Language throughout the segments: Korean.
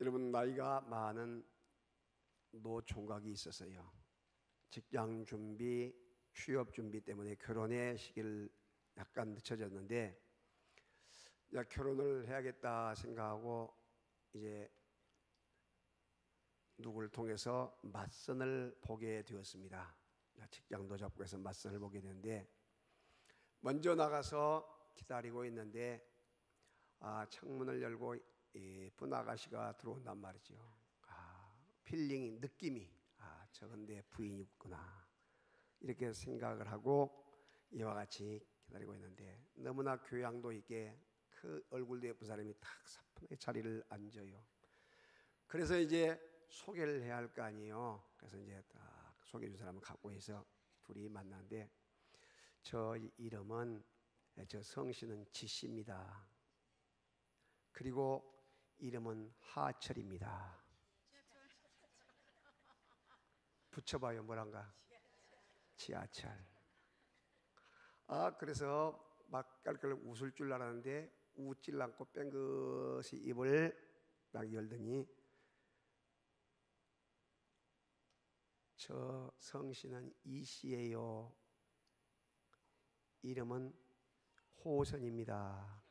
여러분, 나이가 많은 노총각이 있었어요. 직장 준비, 취업 준비 때문에 결혼의 시기를 약간 늦춰졌는데, 결혼을 해야겠다 생각하고 이제 누구를 통해서 맞선을 보게 되었습니다. 직장도 잡고 해서 맞선을 보게 되는데, 먼저 나가서 기다리고 있는데 창문을 열고 예쁜 아가씨가 들어온단 말이죠. 필링이, 느낌이 저건 내 부인이구나, 이렇게 생각을 하고 이와 같이 기다리고 있는데, 너무나 교양도 있게 그 얼굴도 예쁜 사람이 탁 사뿐하게 자리를 앉아요. 그래서 이제 소개를 해야 할 거 아니에요. 그래서 이제 딱 소개해 준 사람을 갖고 해서 둘이 만났는데, 저 이름은, 저 성씨는 지씨입니다. 그리고 이름은 하철입니다. 붙여봐요. 뭐란가? 지하철. 그래서 막 깔깔 웃을 줄 알았는데 웃질 않고 뺑긋이 입을 딱 열더니, 저 성씨는 이씨예요. 이름은 호선입니다.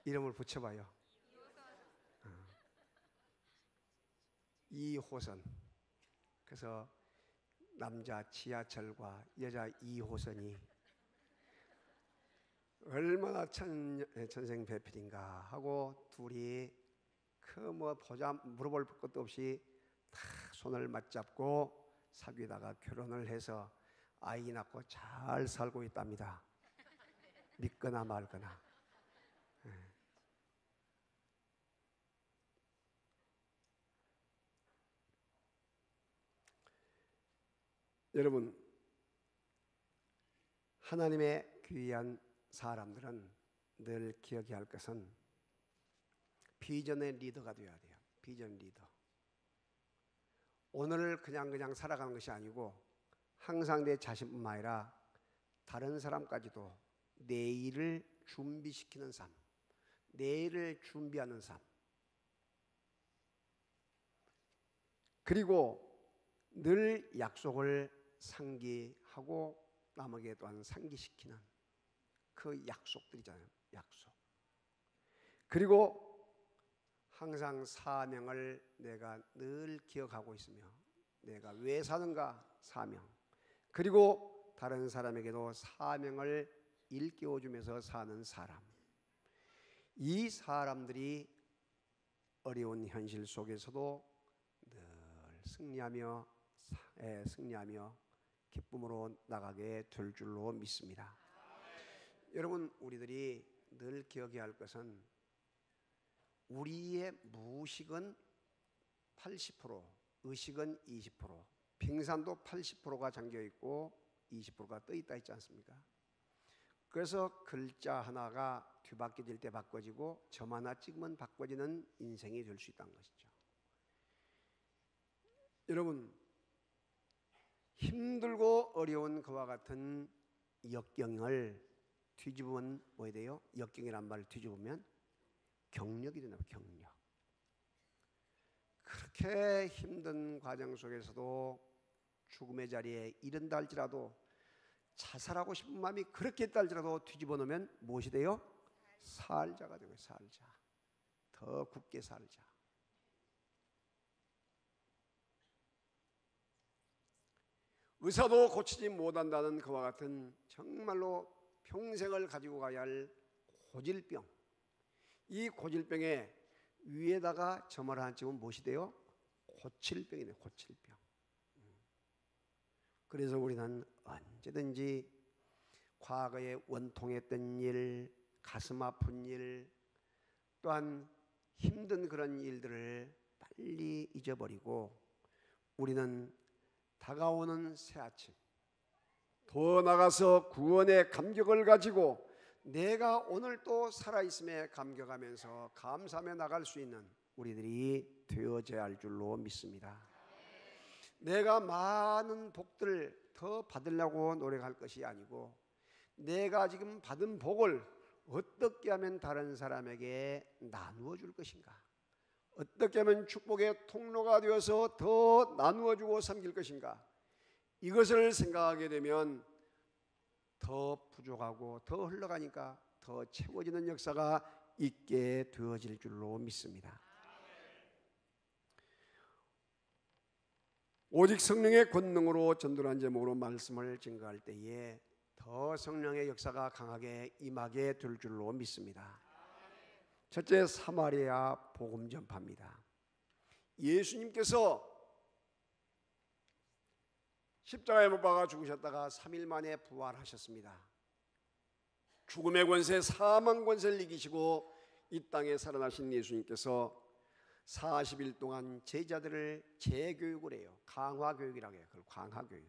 이름을 붙여봐요. 이호선. 그래서 남자 지하철과 여자 이호선이 얼마나 천생배필인가 하고 둘이 보자 물어볼 것도 없이 다 손을 맞잡고 사귀다가 결혼을 해서 아이 낳고 잘 살고 있답니다. 믿거나 말거나. 여러분, 하나님의 귀한 사람들은 늘 기억해야 할 것은 비전의 리더가 되어야 돼요. 비전 리더. 오늘을 그냥 살아가는 것이 아니고 항상 내 자신뿐만 아니라 다른 사람까지도 내일을 준비시키는 삶, 내일을 준비하는 삶, 그리고 늘 약속을 상기하고 남에게 또한 상기시키는 그 약속들이잖아요. 약속. 그리고 항상 사명을 내가 늘 기억하고 있으며, 내가 왜 사는가, 사명. 그리고 다른 사람에게도 사명을 일깨워주면서 사는 사람. 이 사람들이 어려운 현실 속에서도 늘 승리하며 기쁨으로 나가게 될 줄로 믿습니다. 여러분, 우리들이 늘 기억해야 할 것은 우리의 무의식은 80%, 의식은 20%, 빙산도 80%가 잠겨있고 20%가 떠있다 했지 않습니까? 그래서 글자 하나가 뒤바뀌어질 때 바꿔지고 점 하나 찍으면 바꿔지는 인생이 될 수 있다는 것이죠. 여러분, 힘들고 어려운 그와 같은 역경을 뒤집으면 뭐야 돼요? 역경이란 말을 뒤집으면 경력이 된다고. 경력. 그렇게 힘든 과정 속에서도 죽음의 자리에 이른다 할지라도, 자살하고 싶은 마음이 그렇게 있다 할지라도 뒤집어 놓으면 무엇이 돼요? 살자가 되고요. 살자. 더 굳게 살자. 의사도 고치지 못한다는 그와 같은 정말로 평생을 가지고 가야 할 고질병, 이 고질병에 위에다가 점을 하나 찍으면 무엇이 돼요? 고칠병이네요. 고칠병. 그래서 우리는 언제든지 과거에 원통했던 일, 가슴 아픈 일, 또한 힘든 그런 일들을 빨리 잊어버리고, 우리는 다가오는 새아침, 더 나아가서 구원의 감격을 가지고 내가 오늘 또 살아있음에 감격하면서 감사하며 나갈 수 있는 우리들이 되어져야 할 줄로 믿습니다. 내가 많은 복들을 더 받으려고 노력할 것이 아니고, 내가 지금 받은 복을 어떻게 하면 다른 사람에게 나누어 줄 것인가? 어떻게 하면 축복의 통로가 되어서 더 나누어 주고 섬길 것인가? 이것을 생각하게 되면 더 부족하고 더 흘러가니까 더 채워지는 역사가 있게 되어질 줄로 믿습니다. 오직 성령의 권능으로 전도란 제목으로 말씀을 증거할 때에 더 성령의 역사가 강하게 임하게 될 줄로 믿습니다. 첫째, 사마리아 복음 전파입니다. 예수님께서 십자가에 못 박아 죽으셨다가 3일 만에 부활하셨습니다. 죽음의 권세, 사망 권세를 이기시고 이 땅에 살아나신 예수님께서 40일 동안 제자들을 재교육을 해요. 강화교육이라고 해요. 그걸 강화교육.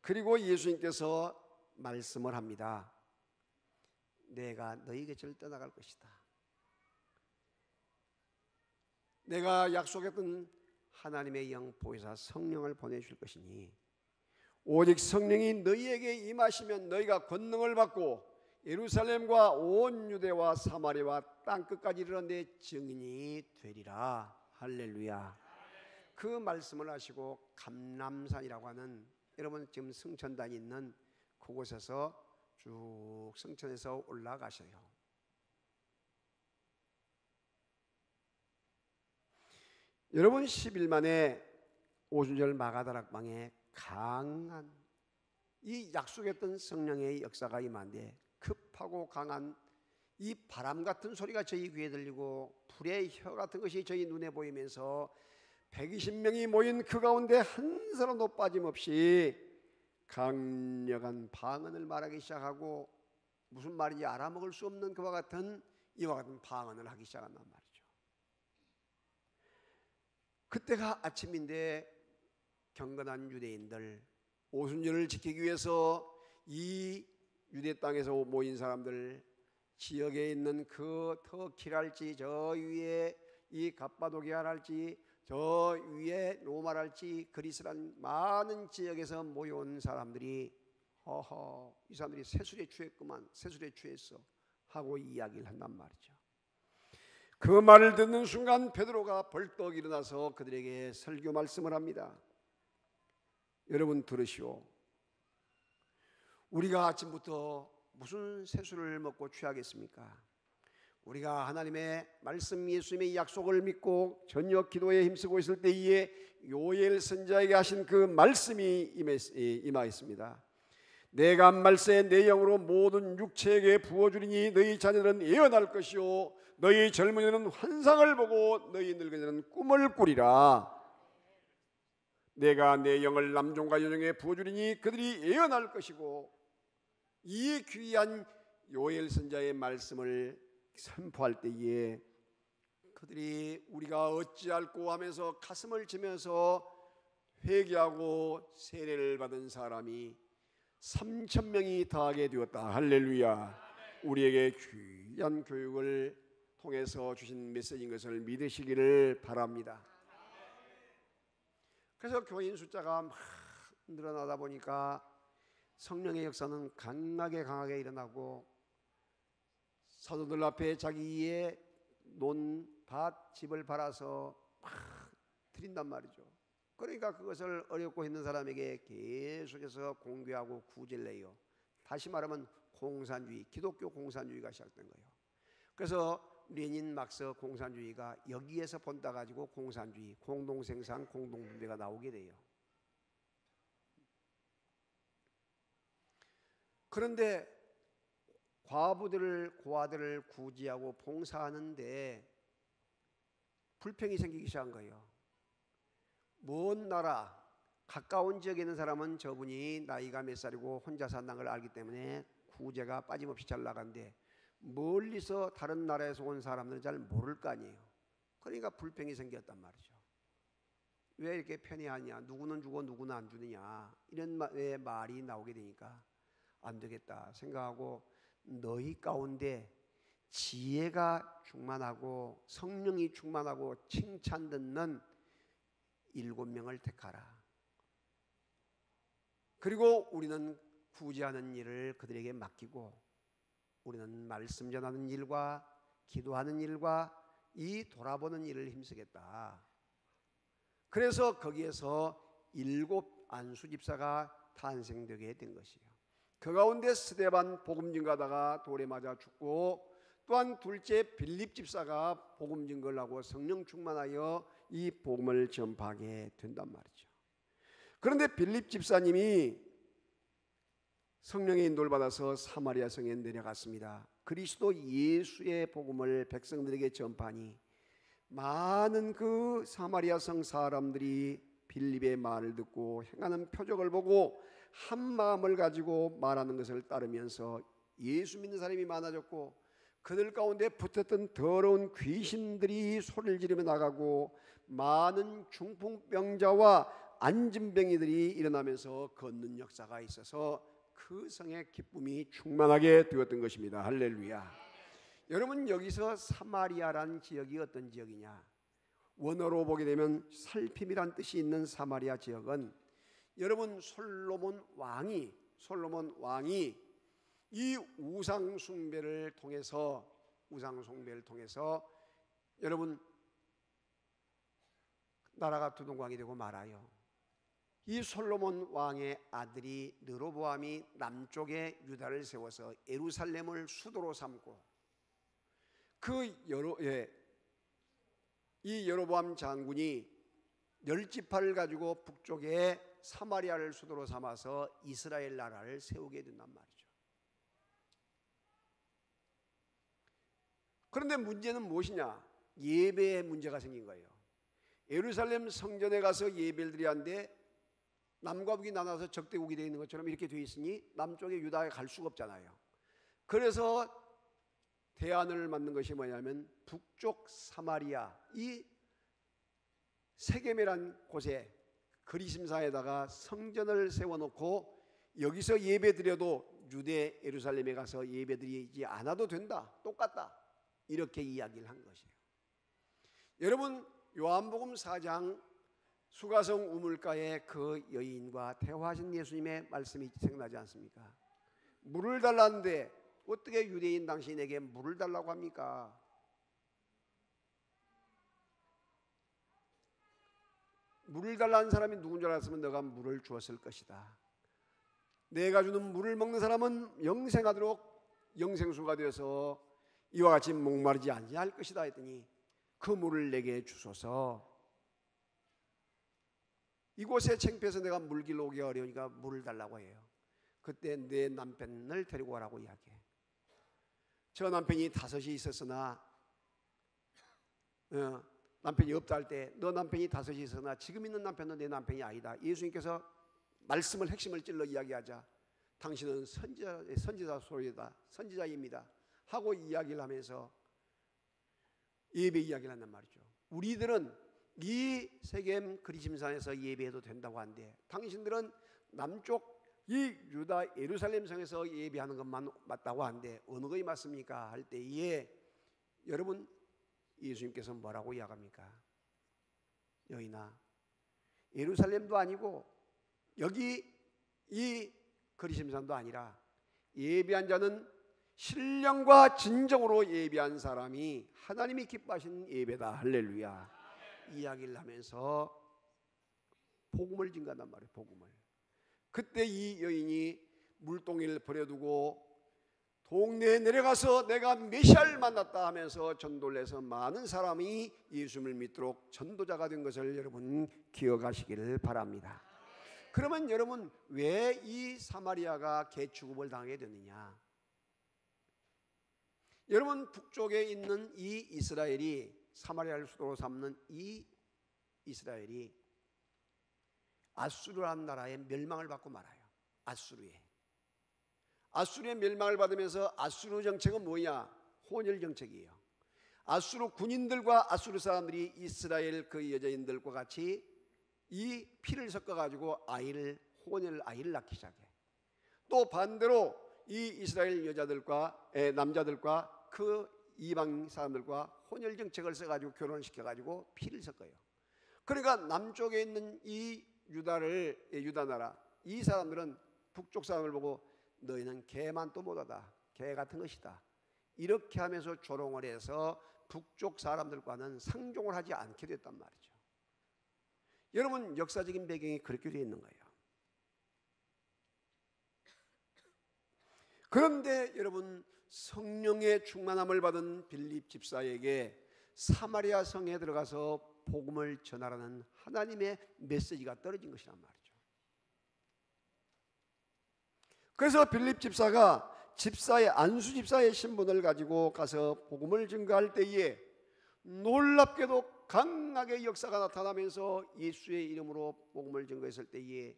그리고 예수님께서 말씀을 합니다. 내가 너희 곁을 떠나갈 것이다. 내가 약속했던 하나님의 영 보혜사 성령을 보내줄 것이니 오직 성령이 너희에게 임하시면 너희가 권능을 받고 예루살렘과 온 유대와 사마리아와 땅끝까지 이르러 내 증인이 되리라. 할렐루야. 그 말씀을 하시고 감람산이라고 하는, 여러분 지금 성천단이 있는 그곳에서 쭉 성천에서 올라가셔요. 여러분 10일 만에 오순절 마가다락방에 강한 이 약속했던 성령의 역사가 임한데 급하고 강한 이 바람 같은 소리가 저희 귀에 들리고 불의 혀 같은 것이 저희 눈에 보이면서 120명이 모인 그 가운데 한 사람도 빠짐없이 강력한 방언을 말하기 시작하고 무슨 말인지 알아먹을 수 없는 그와 같은 이와 같은 방언을 하기 시작한단 말이죠. 그때가 아침인데 경건한 유대인들, 오순절을 지키기 위해서 이 유대 땅에서 모인 사람들, 지역에 있는 그 터키랄지 저 위에 이 갑바도기아랄지 저 위에 로마랄지 그리스란 많은 지역에서 모여온 사람들이 이 사람들이 세술에 취했구만, 세술에 취했어 하고 이야기를 한단 말이죠. 그 말을 듣는 순간 베드로가 벌떡 일어나서 그들에게 설교 말씀을 합니다. 여러분 들으시오. 우리가 아침부터 무슨 세수를 먹고 취하겠습니까? 우리가 하나님의 말씀, 예수님의 약속을 믿고 저녁 기도에 힘쓰고 있을 때에 요엘 선지자에게 하신 그 말씀이 임하였습니다. 내가 한 말씀에 내 영으로 모든 육체에게 부어주리니 너희 자녀들은 예언할 것이요 너희 젊은이는 환상을 보고 너희 늙은이는 꿈을 꾸리라. 내가 내 영을 남종과 여종에게 부어주리니 그들이 예언할 것이고, 이 귀한 요엘 선지자의 말씀을 선포할 때에 그들이 우리가 어찌할꼬 하면서 가슴을 치면서 회개하고 세례를 받은 사람이 3,000명이 더하게 되었다. 할렐루야. 우리에게 귀한 교육을 통해서 주신 메시지인 것을 믿으시기를 바랍니다. 그래서 교인 숫자가 막 늘어나다 보니까 성령의 역사는 강하게 일어나고 사도들 앞에 자기의 논밭 집을 팔아서 막 드린단 말이죠. 그러니까 그것을 어렵고 힘든 사람에게 계속해서 공개하고 구제를 해요. 다시 말하면 공산주의, 기독교 공산주의가 시작된 거예요. 그래서 레닌 막스 공산주의가 여기에서 본따 가지고 공산주의, 공동생산, 공동분배가 나오게 돼요. 그런데 과부들을, 고아들을 구제하고 봉사하는데 불평이 생기기 시작한 거예요. 먼 나라, 가까운 지역에 있는 사람은 저분이 나이가 몇 살이고 혼자 산다는 걸 알기 때문에 구제가 빠짐없이 잘 나간대, 멀리서 다른 나라에서 온 사람들은 잘 모를 거 아니에요. 그러니까 불평이 생겼단 말이죠. 왜 이렇게 편애하냐, 누구는 주고 누구는 안 주느냐, 이런 말이 나오게 되니까 안 되겠다 생각하고 너희 가운데 지혜가 충만하고 성령이 충만하고 칭찬 듣는 7명을 택하라. 그리고 우리는 구제하는 일을 그들에게 맡기고 우리는 말씀 전하는 일과 기도하는 일과 이 돌아보는 일을 힘쓰겠다. 그래서 거기에서 7 안수 집사가 탄생되게 된 것이에요. 그 가운데 스데반 복음 증거하다가 돌에 맞아 죽고, 또한 둘째 빌립 집사가 복음 증거를 하고 성령 충만하여 이 복음을 전파하게 된단 말이죠. 그런데 빌립 집사님이 성령의 인도를 받아서 사마리아 성에 내려갔습니다. 그리스도 예수의 복음을 백성들에게 전파하니 많은 그 사마리아 성 사람들이 빌립의 말을 듣고 행하는 표적을 보고 한 마음을 가지고 말하는 것을 따르면서 예수 믿는 사람이 많아졌고, 그들 가운데 붙었던 더러운 귀신들이 소리를 지르며 나가고, 많은 중풍병자와 안진병이들이 일어나면서 걷는 역사가 있어서 그 성의 기쁨이 충만하게 되었던 것입니다. 할렐루야. 여러분, 여기서 사마리아라는 지역이 어떤 지역이냐? 원어로 보게 되면 살핌이란 뜻이 있는 사마리아 지역은, 여러분, 솔로몬 왕이 이 우상 숭배를 통해서 여러분 나라가 두동강이 되고 말아요. 이 솔로몬 왕의 아들이 느로보암이 남쪽에 유다를 세워서 예루살렘을 수도로 삼고, 이 여로보암 장군이 10지파를 가지고 북쪽에 사마리아를 수도로 삼아서 이스라엘 나라를 세우게 된단 말이죠. 그런데 문제는 무엇이냐? 예배에 문제가 생긴 거예요. 예루살렘 성전에 가서 예배를 드려야 하는데 남과 북이 나눠서 적대국이 되어 있는 것처럼 이렇게 되어 있으니 남쪽에 유다에 갈 수가 없잖아요. 그래서 대안을 만든 것이 뭐냐면 북쪽 사마리아, 이 세겜이란 곳에 그리심산에다가 성전을 세워놓고 여기서 예배드려도 유대 예루살렘에 가서 예배드리지 않아도 된다, 똑같다, 이렇게 이야기를 한 것이에요. 여러분, 요한복음 4장 수가성 우물가에 그 여인과 대화하신 예수님의 말씀이 생각나지 않습니까? 물을 달라는데 어떻게 유대인 당신에게 물을 달라고 합니까? 물을 달라는 사람이 누군 줄 알았으면 너가 물을 주었을 것이다. 내가 주는 물을 먹는 사람은 영생하도록 영생수가 되어서 이와 같이 목마르지 아니할 것이다 했더니, 그 물을 내게 주소서. 이곳에 창피해서 내가 물 길러 오기가 어려우니까 물을 달라고 해요. 그때 내 남편을 데리고 와라고 이야기해. 저 남편이 5이 있었으나 남편이 없다 할 때 너 남편이 5이 있었으나 지금 있는 남편은 내 남편이 아니다. 예수님께서 말씀을 핵심을 찔러 이야기하자 당신은 선지자 소리다, 선지자입니다 하고 이야기를 하면서 예배 이야기를 한단 말이죠. 우리들은 이 세겜 그리심산에서 예배해도 된다고 하는데 당신들은 남쪽 이 유다 예루살렘 성에서 예배하는 것만 맞다고 하는데 어느 것이 맞습니까? 할 때에 여러분, 예수님께서 뭐라고 이야기합니까? 여인아, 예루살렘도 아니고 여기 이 그리심산도 아니라 예배한 자는 신령과 진정으로 예배한 사람이 하나님이 기뻐하시는 예배다. 할렐루야. 이야기를 하면서 복음을 증거한단 말이에요. 복음을. 그때 이 여인이 물동이를 버려두고 동네에 내려가서 내가 메시아를 만났다 하면서 전도를 해서 많은 사람이 예수님을 믿도록 전도자가 된 것을 여러분 기억하시기를 바랍니다. 그러면 여러분, 왜 이 사마리아가 개취급을 당하게 됐느냐? 여러분, 북쪽에 있는 이 이스라엘이, 사마리아를 수도로 삼는 이 이스라엘이 아수르라는 나라의 멸망을 받고 말아요. 아수르의 멸망을 받으면서 아수르 정책은 뭐냐? 혼혈 정책이에요. 아수르 군인들과 아수르 사람들이 이스라엘 그 여자인들과 같이 이 피를 섞어가지고 혼혈 아이를 낳기 시작해. 또 반대로 이 이스라엘 여자들과 남자들과 그 이방 사람들과 혼혈 정책을 써가지고 결혼을 시켜가지고 피를 섞어요. 그러니까 남쪽에 있는 이 유다 나라, 이 사람들은 북쪽 사람을 보고 너희는 개만 또 못하다, 개 같은 것이다. 이렇게 하면서 조롱을 해서 북쪽 사람들과는 상종을 하지 않게 됐단 말이죠. 여러분, 역사적인 배경이 그렇게 되어 있는 거예요. 그런데 여러분, 성령의 충만함을 받은 빌립 집사에게 사마리아 성에 들어가서 복음을 전하라는 하나님의 메시지가 떨어진 것이란 말이죠. 그래서 빌립 집사가 안수 집사의 신분을 가지고 가서 복음을 증거할 때에 놀랍게도 강하게 역사가 나타나면서 예수의 이름으로 복음을 증거했을 때에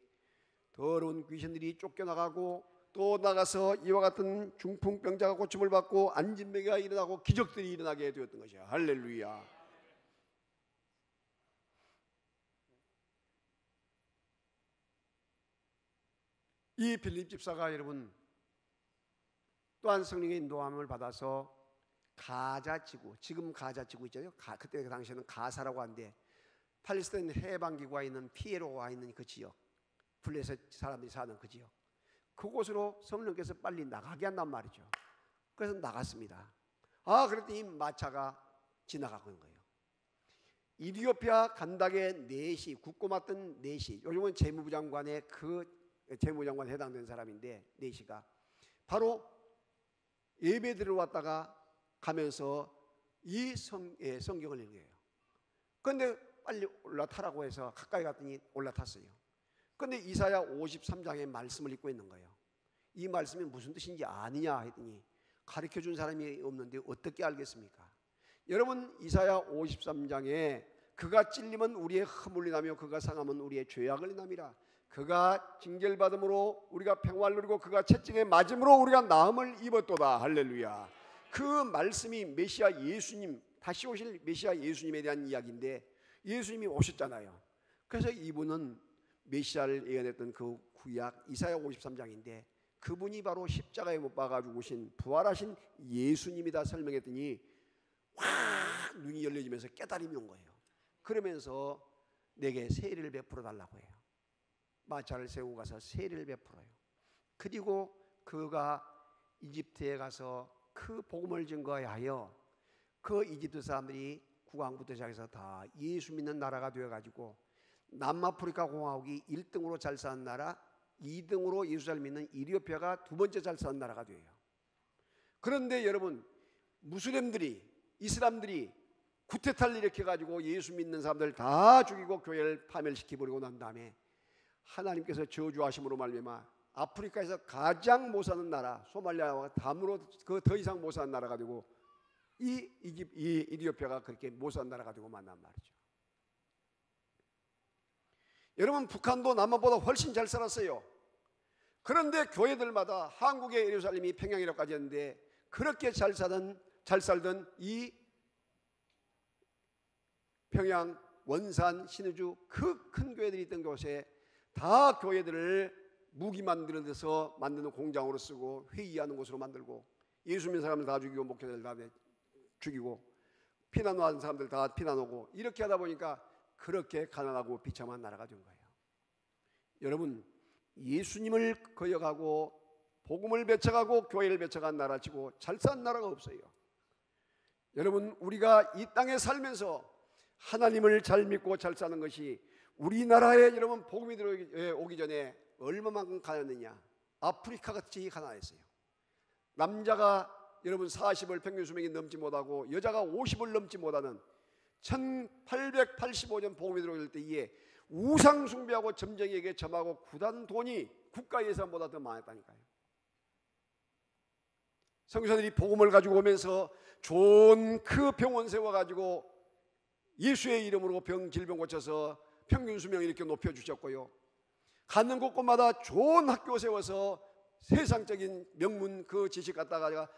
더러운 귀신들이 쫓겨나가고 또 나가서 이와 같은 중풍병자가 고침을 받고 안진병이가 일어나고 기적들이 일어나게 되었던 것이야. 할렐루야. 이 빌립 집사가 여러분 또한 성령의 인도함을 받아서 가자지구, 지금 가자지구 있잖아요. 그때 그 당시에는 가사라고 하는데 팔레스타인 해방기구가 있는 피에로가 있는 그 지역, 블레셋 사람들이 사는 그 지역, 그곳으로 성령께서 빨리 나가게 한단 말이죠. 그래서 나갔습니다. 그랬더니 마차가 지나가는 거예요. 이디오피아 간닥의 네시, 국고 맡던 네시, 요즘은 재무부장관의 재무장관에 해당되는 사람인데, 네시가 바로 예배 들어왔다가 가면서 이 성경을 읽어요. 그런데 빨리 올라타라고 해서 가까이 갔더니 올라탔어요. 그런데 이사야 53장의 말씀을 읽고 있는 거예요. 이 말씀이 무슨 뜻인지 아느냐 했더니 가르쳐준 사람이 없는데 어떻게 알겠습니까? 여러분, 이사야 53장에 그가 찔리면 우리의 허물이 나며 그가 상하면 우리의 죄악을 인함이라. 그가 징계받음으로 우리가 평화를 누리고 그가 채찍에 맞음으로 우리가 나음을 입었도다. 할렐루야. 그 말씀이 메시아 예수님, 다시 오실 메시아 예수님에 대한 이야기인데 예수님이 오셨잖아요. 그래서 이분은 메시아를 예언했던 그 구약 이사야 53장인데 그분이 바로 십자가에 못 박아주고 오신 부활하신 예수님이다 설명했더니 확 눈이 열려지면서 깨달음이 온 거예요. 그러면서 내게 세례를 베풀어 달라고 해요. 마차를 세우고 가서 세례를 베풀어요. 그리고 그가 이집트에 가서 그 복음을 증거하여 그 이집트 사람들이 국왕부터 시작해서 다 예수 믿는 나라가 되어가지고 남아프리카 공화국이 1등으로 잘 사는 나라, 2등으로 예수 잘 믿는 이디오피아가 두 번째 잘 사는 나라가 돼요. 그런데 여러분, 무슬림들이, 이슬람들이 쿠데타를 일으켜가지고 예수 믿는 사람들 다 죽이고 교회를 파멸시켜버리고 난 다음에 하나님께서 저주하심으로 말미암아 아프리카에서 가장 못 사는 나라, 소말리아와 다음으로 그 더 이상 못 사는 나라가 되고 이 이디오피아가 그렇게 못 사는 나라가 되고 만난 말이죠. 여러분, 북한도 남한보다 훨씬 잘 살았어요. 그런데 교회들마다 한국의 예루살렘이 평양이라고까지 했는데 그렇게 잘 살던 이 평양, 원산, 신의주 그 큰 교회들이 있던 곳에 다 교회들을 무기 만들어서 만드는 공장으로 쓰고 회의하는 곳으로 만들고 예수 믿는 사람들 다 죽이고 목회자들 다 죽이고 피난 온 사람들 다 피난 오고 이렇게 하다 보니까 그렇게 가난하고 비참한 나라가 된 거예요. 여러분, 예수님을 거역하고 복음을 배척하고 교회를 배척한 나라치고 잘 사는 나라가 없어요. 여러분, 우리가 이 땅에 살면서 하나님을 잘 믿고 잘 사는 것이 우리나라에 여러분 복음이 들어오기 전에 얼마만큼 가난했느냐. 아프리카 같이 가난했어요. 남자가 여러분 40을 평균 수명이 넘지 못하고 여자가 50을 넘지 못하는 1885년 복음이 들어올 때에 우상 숭배하고 점쟁이에게 점하고 구단 돈이 국가 예산보다 더 많았다니까요. 선교사들이 복음을 가지고 오면서 좋은 그 병원 세워가지고 예수의 이름으로 질병 고쳐서 평균 수명을 이렇게 높여주셨고요. 가는 곳곳마다 좋은 학교 세워서 세상적인 명문 그 지식 갖다가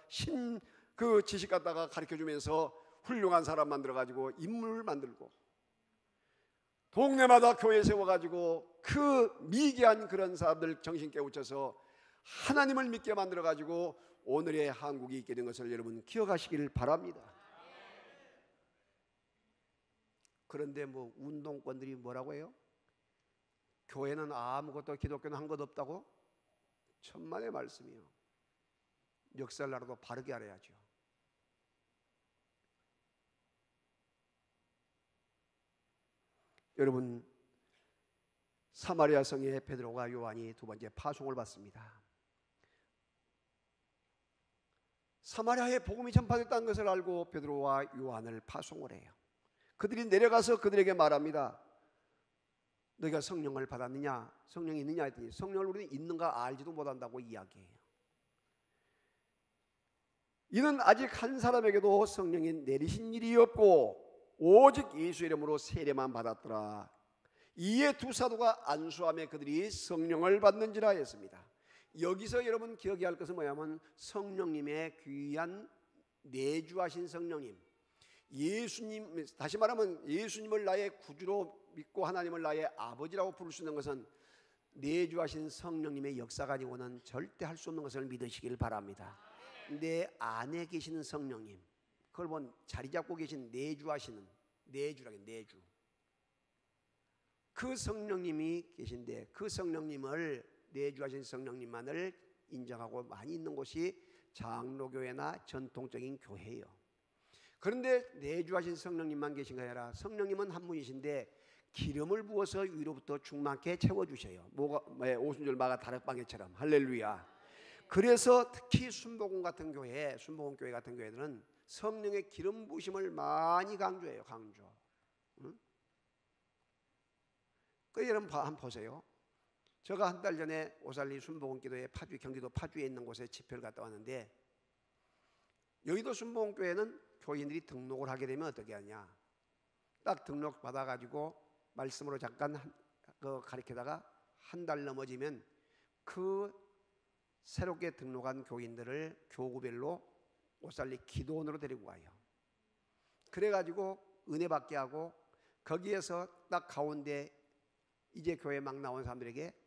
그 지식 갖다가 가르쳐주면서 훌륭한 사람 만들어가지고 인물 만들고 동네마다 교회 세워가지고 그 미개한 그런 사람들 정신 깨우쳐서 하나님을 믿게 만들어가지고 오늘의 한국이 있게 된 것을 여러분 기억하시길 바랍니다. 그런데 뭐 운동권들이 뭐라고 해요? 교회는 아무것도 기독교는 한 것 없다고? 천만의 말씀이요. 역사를 알아도 바르게 알아야죠. 여러분, 사마리아 성에 베드로와 요한이 두 번째 파송을 받습니다. 사마리아에 복음이 전파됐다는 것을 알고 베드로와 요한을 파송을 해요. 그들이 내려가서 그들에게 말합니다. 너희가 성령을 받았느냐? 성령이 있느냐 했더니 성령을 우리는 있는가 알지도 못한다고 이야기해요. 이는 아직 한 사람에게도 성령이 내리신 일이 없고 오직 예수 이름으로 세례만 받았더라. 이에 두 사도가 안수하며 그들이 성령을 받는지라 했습니다. 여기서 여러분 기억해야 할 것은 뭐냐면 성령님의 귀한 내주하신 성령님, 예수님, 다시 말하면 예수님을 나의 구주로 믿고 하나님을 나의 아버지라고 부를 수 있는 것은 내주하신 성령님의 역사가 아니고는 절대 할 수 없는 것을 믿으시길 바랍니다. 내 안에 계시는 성령님, 그걸 본 자리 잡고 계신 내주하시는, 내주라긴 내주, 그 성령님이 계신데 그 성령님을, 내주하신 성령님만을 인정하고 많이 있는 곳이 장로교회나 전통적인 교회예요. 그런데 내주하신 성령님만 계신 게 아니라 성령님은 한 분이신데 기름을 부어서 위로부터 충만케 채워주셔요. 오순절 마가 다락방개처럼. 할렐루야. 그래서 특히 순복음 같은 교회, 순복음 교회 같은 교회들은 성령의 기름 부으심을 많이 강조해요. 강조. 응? 그 여러분 한번 보세요. 제가 한 달 전에 오살리 순복음기도회 파주, 경기도 파주에 있는 곳에 집회를 갔다 왔는데, 여의도 순복음교회는 교인들이 등록을 하게 되면 어떻게 하냐, 딱 등록 받아가지고 말씀으로 잠깐 가르치다가 한 달 넘어지면 그 새롭게 등록한 교인들을 교구별로 오살리 기도원으로 데리고 와요. 그래가지고 은혜 받게 하고 거기에서 딱 가운데 이제 교회 막 나온 사람들에게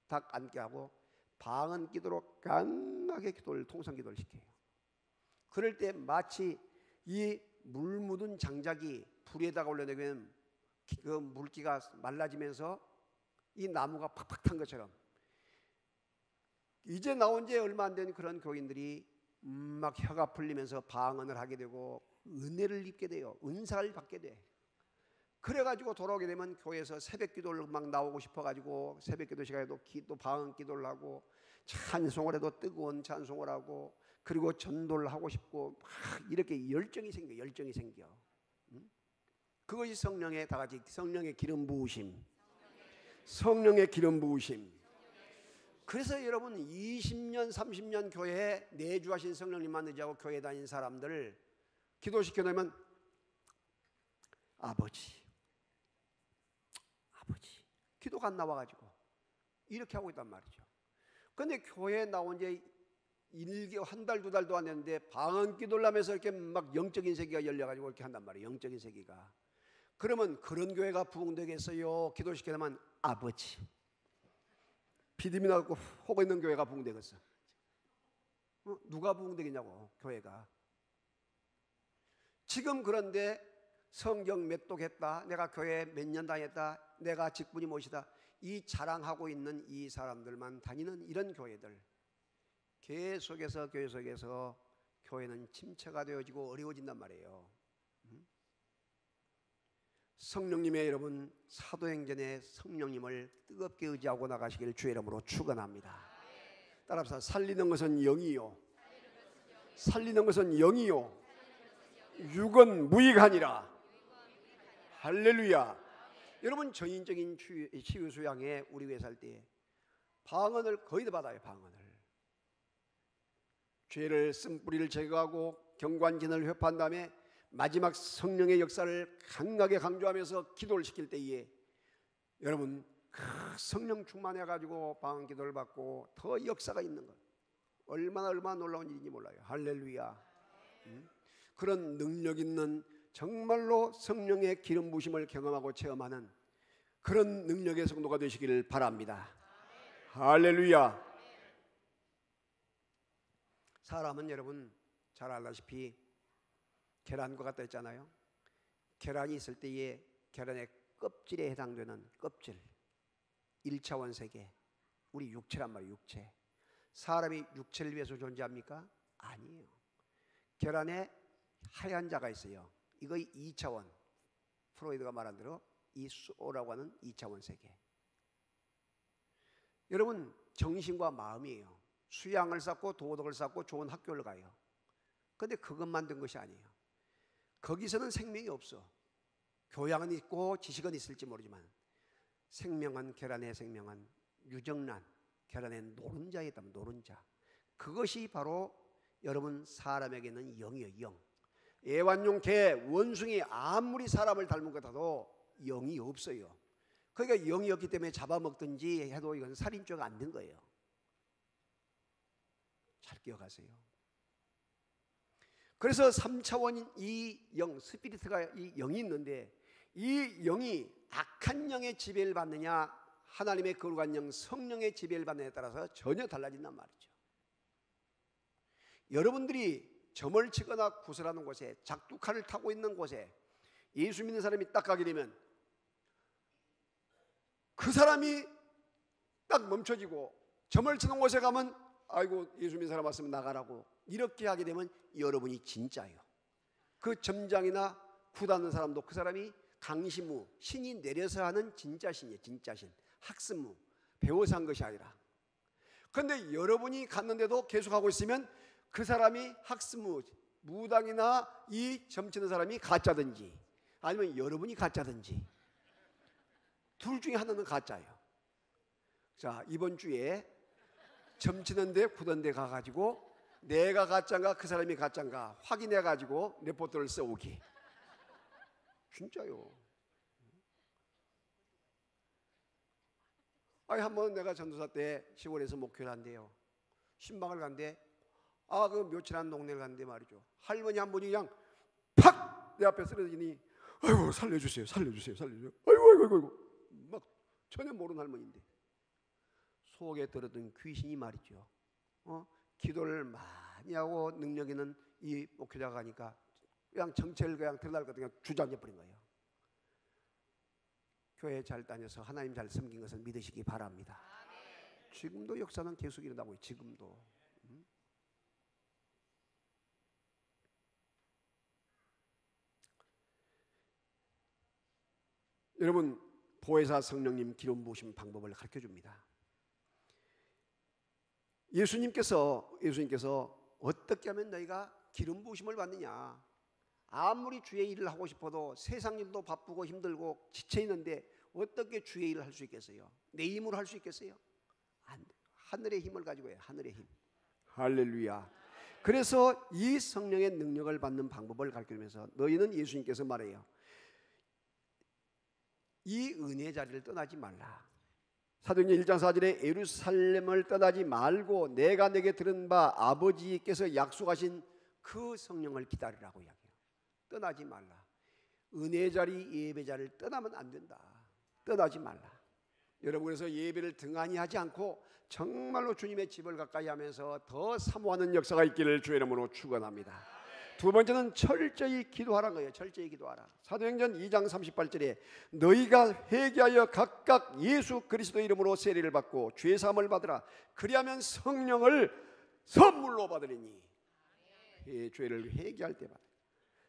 딱 앉게 하고 방언 기도로 강하게 기도를, 통성 기도를 시켜요. 그럴 때 마치 이 물 묻은 장작이 불에다가 올려내면 그 물기가 말라지면서 이 나무가 팍팍 탄 것처럼 이제 나온 지 얼마 안 된 그런 교인들이 막 혀가 풀리면서 방언을 하게 되고 은혜를 입게 돼요. 은사를 받게 돼. 그래가지고 돌아오게 되면 교회에서 새벽 기도를 막 나오고 싶어가지고 새벽 기도 시간에도 또 방언 기도를 하고 찬송을 해도 뜨거운 찬송을 하고 그리고 전도를 하고 싶고 막 이렇게 열정이 생겨. 그것이 성령의, 다 같이 성령의 기름 부으심. 성령의 기름 부으심. 그래서 여러분 20년 30년 교회에 내주하신 성령님만 의지하고 교회 다닌 사람들 기도시켜 놓으면 아버지 기도가 안 나와가지고 이렇게 하고 있단 말이죠. 그런데 교회에 나온 지 한 달, 두 달도 안 됐는데 방언 기도를 하면서 이렇게 막 영적인 세계가 열려가지고 이렇게 한단 말이에요. 영적인 세계가. 그러면 그런 교회가 부흥되겠어요? 기도시키려면 아버지. 비듬이 나고 호거 있는 교회가 부흥되겠어? 누가 부흥되겠냐고, 교회가. 지금 그런데 성경 몇 독했다, 내가 교회 몇 년 다녔다, 내가 직분이 무엇이다, 이 자랑하고 있는 이 사람들만 다니는 이런 교회들, 계속해서 교회 속에서 교회는 침체가 되어지고 어려워진단 말이에요. 성령님의 여러분, 사도행전에 성령님을 뜨겁게 의지하고 나가시기를 주의 이름으로 축원합니다. 따라서 살리는 것은 영이요, 살리는 것은 영이요, 육은 무익하니라. 할렐루야. 여러분 전인적인 치유 수양에 우리 교회 살 때 방언을 거의 다 받아요. 방언을, 죄를 쓴뿌리를 제거하고 경관진을 회파한 다음에 마지막 성령의 역사를 강하게 강조하면서 기도를 시킬 때에 여러분 성령 충만해가지고 방언 기도를 받고 더 역사가 있는 것, 얼마나 놀라운 일인지 몰라요. 할렐루야. 그런 능력 있는 정말로 성령의 기름 부심을 경험하고 체험하는 그런 능력의 성도가 되시기를 바랍니다. 할렐루야. 사람은 여러분 잘 알다시피 계란과 같다 했잖아요. 계란이 있을 때에 계란의 껍질에 해당되는 껍질, 1차원 세계, 우리 육체란 말이에요. 육체. 사람이 육체를 위해서 존재합니까? 아니에요. 계란에 하얀 자가 있어요. 이거 2차원. 프로이드가 말한 대로 이 소라고 하는 2차원 세계. 여러분, 정신과 마음이에요. 수양을 쌓고 도덕을 쌓고 좋은 학교를 가요. 그런데 그것만 든 것이 아니에요. 거기서는 생명이 없어. 교양은 있고 지식은 있을지 모르지만 생명은, 계란의 생명은 유정란, 계란의 노른자에 있다면 노른자. 그것이 바로 여러분 사람에게는 영이에요. 영. 애완용 개, 원숭이 아무리 사람을 닮은 것 같아도 영이 없어요. 그러니까 영이 없기 때문에 잡아먹든지 해도 이건 살인죄가 안 된 거예요. 잘 기억하세요. 그래서 3차원인 이 영, 스피리트가 이 영이 있는데 이 영이 악한 영의 지배를 받느냐 하나님의 거룩한 영 성령의 지배를 받느냐에 따라서 전혀 달라진단 말이죠. 여러분들이 점을 치거나 구슬하는 곳에, 작두칼을 타고 있는 곳에 예수 믿는 사람이 딱 가게 되면 그 사람이 딱 멈춰지고, 점을 치는 곳에 가면 아이고 예수 믿는 사람 왔으면 나가라고 이렇게 하게 되면 여러분이 진짜예요. 그 점장이나 구다는 사람도 그 사람이 강시무, 신이 내려서 하는 진짜신이에요. 진짜신. 학습무, 배워서 한 것이 아니라. 그런데 여러분이 갔는데도 계속하고 있으면 그 사람이 학습무, 무당이나 이 점치는 사람이 가짜든지 아니면 여러분이 가짜든지 둘 중에 하나는 가짜예요. 자, 이번 주에 점치는데 굳은데 가가지고 내가 가짜인가 그 사람이 가짜인가 확인해가지고 레포트를 써오기. 진짜요. 아니 한번 내가 전도사 때 시골에서 목회를 한대요. 신방을 간대. 그 며칠 한 동네를 간대 말이죠. 할머니 한 분이 그냥 팍 내 앞에 쓰러지니 아이고 살려주세요 살려주세요 살려주세요 아이고 막 전혀 모르는 할머니인데 속에 들었던 귀신이 말이죠. 기도를 많이 하고 능력 있는 이 목회자가 가니까 그냥 정체를 그냥 드러날 것 그냥 주저앉아 버린 거예요. 교회 잘 다녀서 하나님 잘 섬긴 것을 믿으시기 바랍니다. 지금도 역사는 계속 일어나고 있어요. 지금도. 여러분, 보혜사 성령님 기름 부으신 방법을 가르쳐 줍니다. 예수님께서 어떻게 하면 너희가 기름 부으심을 받느냐? 아무리 주의 일을 하고 싶어도 세상 일도 바쁘고 힘들고 지쳐 있는데 어떻게 주의 일을 할 수 있겠어요? 내 힘으로 할 수 있겠어요? 안 돼요. 하늘의 힘을 가지고 해요. 하늘의 힘. 할렐루야. 그래서 이 성령의 능력을 받는 방법을 가르치면서 너희는 예수님께서 말해요. 이 은혜의 자리를 떠나지 말라. 사도행전 1장 4절에 예루살렘을 떠나지 말고 내가 내게 들은 바 아버지께서 약속하신 그 성령을 기다리라고 이야기해요. 떠나지 말라. 은혜의 자리, 예배 자리를 떠나면 안 된다. 떠나지 말라. 여러분, 그래서 예배를 등한히 하지 않고 정말로 주님의 집을 가까이 하면서 더 사모하는 역사가 있기를 주의 이름으로 축원합니다. 두 번째는 철저히 기도하라는 거예요. 철저히 기도하라. 사도행전 2장 38절에 너희가 회개하여 각각 예수 그리스도 이름으로 세례를 받고 죄 사함을 받으라. 그리하면 성령을 선물로 받으리니. 죄를 회개할 때 받아.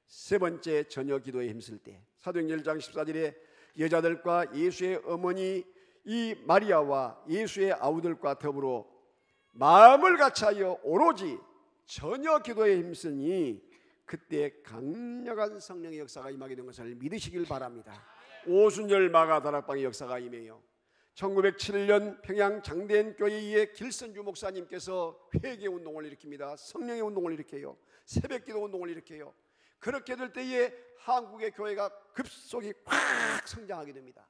세 번째, 저녁 기도에 힘쓸 때. 사도행전 1장 14절에 여자들과 예수의 어머니 이 마리아와 예수의 아우들과 더불어 마음을 같이하여 오로지 저녁 기도에 힘쓰니 그때 강력한 성령의 역사가 임하게 된 것을 믿으시길 바랍니다. 오순절 마가다락방의 역사가 임해요. 1907년 평양 장대인 교회의 길선주 목사님께서 회개 운동을 일으킵니다. 성령의 운동을 일으켜요. 새벽 기도 운동을 일으켜요. 그렇게 될 때에 한국의 교회가 급속히 확 성장하게 됩니다.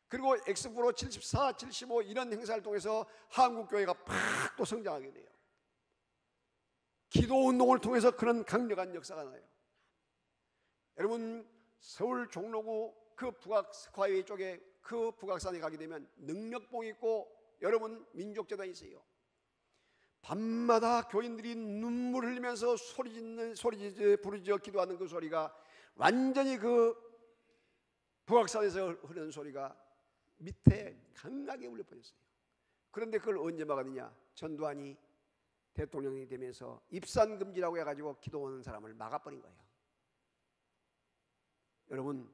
그리고 엑스프로 74, 75 이런 행사를 통해서 한국 교회가 팍 또 성장하게 돼요. 기도 운동을 통해서 그런 강력한 역사가 나요. 여러분, 서울 종로구 그 북악스콰이웨이 쪽에 그 북악산에 가게 되면 능력봉이 있고 여러분 민족재단이 있어요. 밤마다 교인들이 눈물 흘리면서 소리 부르짖어 기도하는 그 소리가 완전히 그 북악산에서 흐르는 소리가 밑에 강하게 울려 퍼졌어요. 그런데 그걸 언제 막았느냐? 전두환이 대통령이 되면서 입산 금지라고 해가지고 기도하는 사람을 막아버린 거예요. 여러분,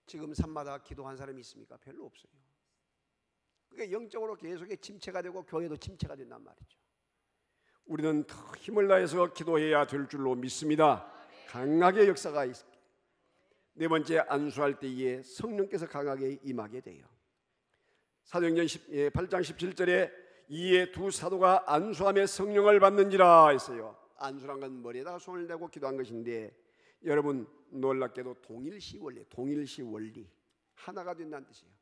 지금 산마다 기도한 사람이 있습니까? 별로 없어요. 그게 영적으로 계속 침체가 되고 교회도 침체가 된단 말이죠. 우리는 더 힘을 다해서 기도해야 될 줄로 믿습니다. 강하게 역사가 있습니다. 네 번째, 안수할 때에 성령께서 강하게 임하게 돼요. 사도행전 8장 17절에 이에 두 사도가 안수하며 성령을 받는지라 했어요. 안수란 건 머리에다가 손을 대고 기도한 것인데, 여러분 놀랍게도 동일시 원리 하나가 된다는 뜻이에요.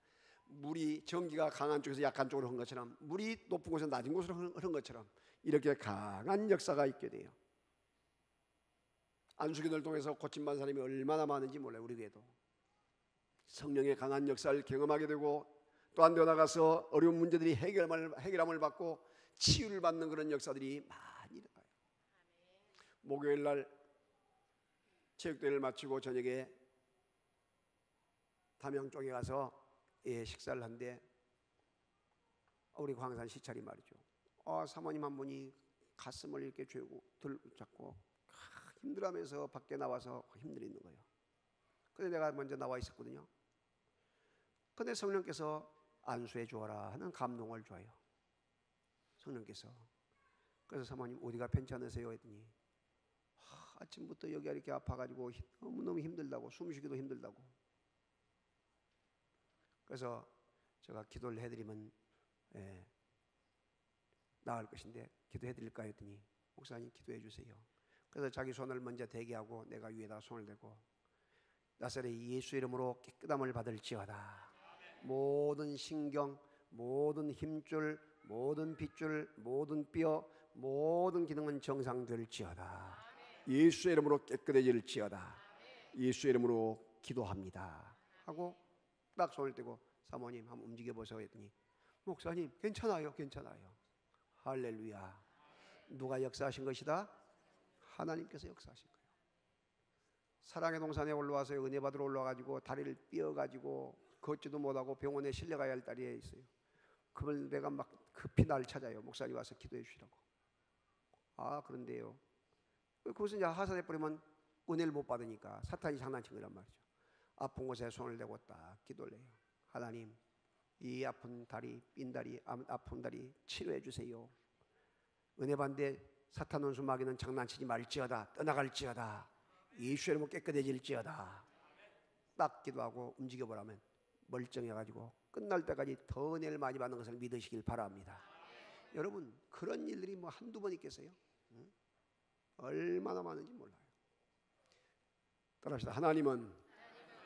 물이 전기가 강한 쪽에서 약한 쪽으로 흐른 것처럼, 물이 높은 곳에서 낮은 곳으로 흐른 것처럼 이렇게 강한 역사가 있게 돼요. 안수기도를 통해서 고침받은 사람이 얼마나 많은지 몰라요. 우리 교회도 성령의 강한 역사를 경험하게 되고, 또 한 데 나가서 어려운 문제들이 해결함을 받고 치유를 받는 그런 역사들이 많이 일어나요. 목요일 날 체육대회를 마치고 저녁에 담양 쪽에 가서 식사를 한데, 우리 광산 시찰이 말이죠. 사모님 한 분이 가슴을 이렇게 잡고 힘들어하면서 밖에 나와서 힘들어 있는 거예요. 근데 내가 먼저 나와 있었거든요. 근데 성령께서 안수해 주어라 하는 감동을 줘요. 성령께서. 그래서 사모님 어디가 괜찮으세요? 했더니 아침부터 여기가 이렇게 아파가지고 너무너무 힘들다고, 숨쉬기도 힘들다고. 그래서 제가 기도를 해드리면 나을 것인데 기도해드릴까 했더니, 목사님 기도해 주세요. 그래서 자기 손을 먼저 대기하고 내가 위에다 손을 대고, 나사렛 예수 이름으로 깨끗함을 받을지어다. 모든 신경, 모든 힘줄, 모든 핏줄, 모든 뼈, 모든 기능은 정상될지어다. 예수 이름으로 깨끗해질지어다. 예수 이름으로 기도합니다 하고 딱 손을 떼고, 사모님 한번 움직여보세요 했더니, 목사님 괜찮아요. 할렐루야. 누가 역사하신 것이다? 하나님께서 역사하신 거예요. 사랑의 동산에 올라와서 은혜 받으러 올라와가지고 다리를 삐어가지고 걷지도 못하고 병원에 실려가야 할 딸이 있어요. 그걸 내가 막 급히 날 찾아요. 목사님 와서 기도해 주시라고. 그런데요, 그것은 이제 하산해 버리면 은혜를 못 받으니까 사탄이 장난친 거란 말이죠. 아픈 곳에 손을 대고 딱 기도를 해요. 하나님, 이 아픈 다리, 삔 다리, 아픈 다리 치료해 주세요. 은혜 받는데 사탄 원수 마귀는 장난치지 말지어다. 떠나갈지어다. 예수 이름으로 깨끗해질지어다. 딱 기도하고 움직여보라면 멀쩡해가지고 끝날 때까지 더 은혜를 많이 받는 것을 믿으시길 바랍니다. 여러분, 그런 일들이 뭐 한두 번 있겠어요? 얼마나 많은지 몰라요. 따라합시다. 하나님은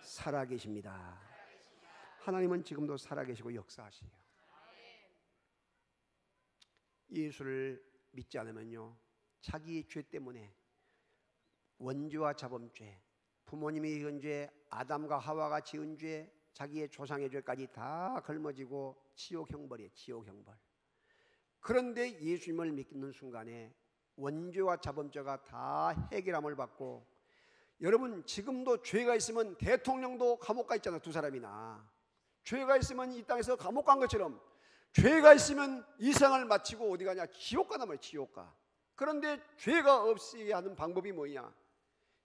살아계십니다. 하나님은 지금도 살아계시고 역사하시요. 예수를 믿지 않으면요, 자기의 죄 때문에 원죄와 자범죄, 부모님이 지은 죄, 아담과 하와가 지은 죄, 자기의 조상의 죄까지 다 걸머지고 지옥 형벌이에요. 지옥 형벌. 그런데 예수님을 믿는 순간에 원죄와 자범죄가 다 해결함을 받고, 여러분 지금도 죄가 있으면 대통령도 감옥 가 있잖아요. 두 사람이나. 죄가 있으면 이 땅에서 감옥 간 것처럼, 죄가 있으면 이생을 마치고 어디 가냐? 지옥 가나 말이에요. 지옥 가. 그런데 죄가 없이 하는 방법이 뭐냐?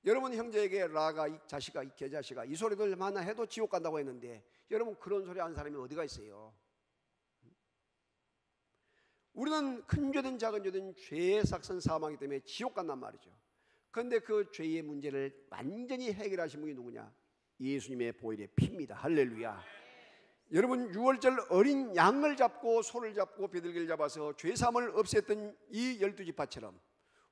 여러분 형제에게 라가 이 자식아, 이 개자식아, 이 소리들 하나 해도 지옥 간다고 했는데, 여러분 그런 소리 하는 사람이 어디가 있어요? 우리는 큰 죄든 작은 죄든 죄의 삭선 사망이기 때문에 지옥 간단 말이죠. 그런데 그 죄의 문제를 완전히 해결하신 분이 누구냐? 예수님의 보혈의 피입니다. 할렐루야. 여러분, 6월절 어린 양을 잡고 소를 잡고 비둘기를 잡아서 죄사함을 없앴던 이 12지파처럼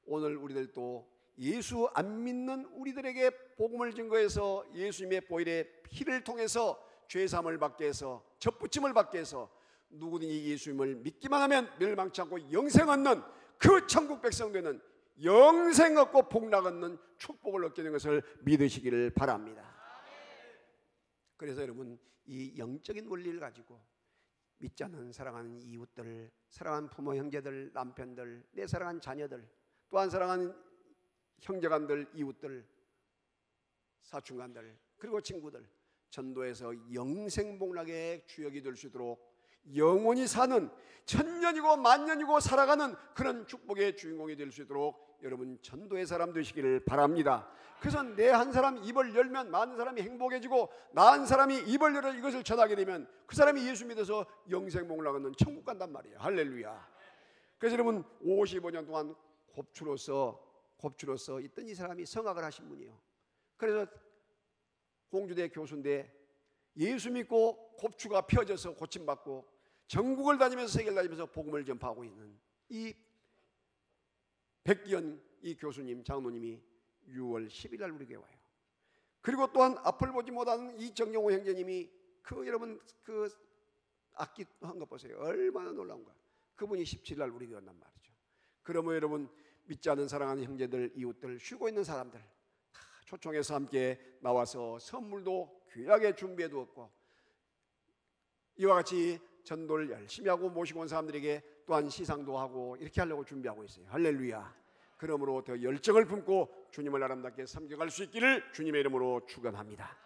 오늘 우리들도 예수 안 믿는 우리들에게 복음을 증거해서 예수님의 보혈의 피를 통해서 죄사함을 받게 해서 접붙임을 받게 해서 누구든지 예수님을 믿기만 하면 멸망치 않고 영생 얻는 그 천국 백성 되는, 영생 얻고 복락 얻는 축복을 얻게 된 것을 믿으시기를 바랍니다. 그래서 여러분, 이 영적인 원리를 가지고 믿지 않는 사랑하는 이웃들, 사랑하는 부모 형제들, 남편들, 내 사랑하는 자녀들, 또한 사랑하는 형제간들, 이웃들, 사촌간들, 그리고 친구들 전도해서 영생복락의 주역이 될 수 있도록 영원히 사는 천년이고 만년이고 살아가는 그런 축복의 주인공이 될 수 있도록 여러분 전도의 사람 되시기를 바랍니다. 그래서 내 한 사람 입을 열면 많은 사람이 행복해지고 나 한 사람이 입을 열어 이것을 전하게 되면 그 사람이 예수 믿어서 영생복을 나가는 천국 간단 말이에요. 할렐루야. 그래서 여러분 55년 동안 곱추로서 있던 이 사람이 성악을 하신 분이에요. 그래서 공주대 교수인데 예수 믿고 곱추가 펴져서 고침받고 전국을 다니면서 세계를 다니면서 복음을 전파하고 있는 이 백기현 이 교수님 장로님이 6월 10일 날 우리 교회에 와요. 그리고 또한 앞을 보지 못하는 이 정경호 형제님이 여러분 그 악기 한 거 보세요. 얼마나 놀라운가. 그분이 17일 날 우리 교회 온단 말이죠. 그러면 여러분 믿지 않는 사랑하는 형제들 이웃들 쉬고 있는 사람들 다 초청해서 함께 나와서 선물도 귀하게 준비해 두었고 이와 같이 전도를 열심히 하고 모시고 온 사람들에게 또한 시상도 하고 이렇게 하려고 준비하고 있어요. 할렐루야. 그러므로 더 열정을 품고 주님을 아름답게 섬겨갈 수 있기를 주님의 이름으로 축원합니다.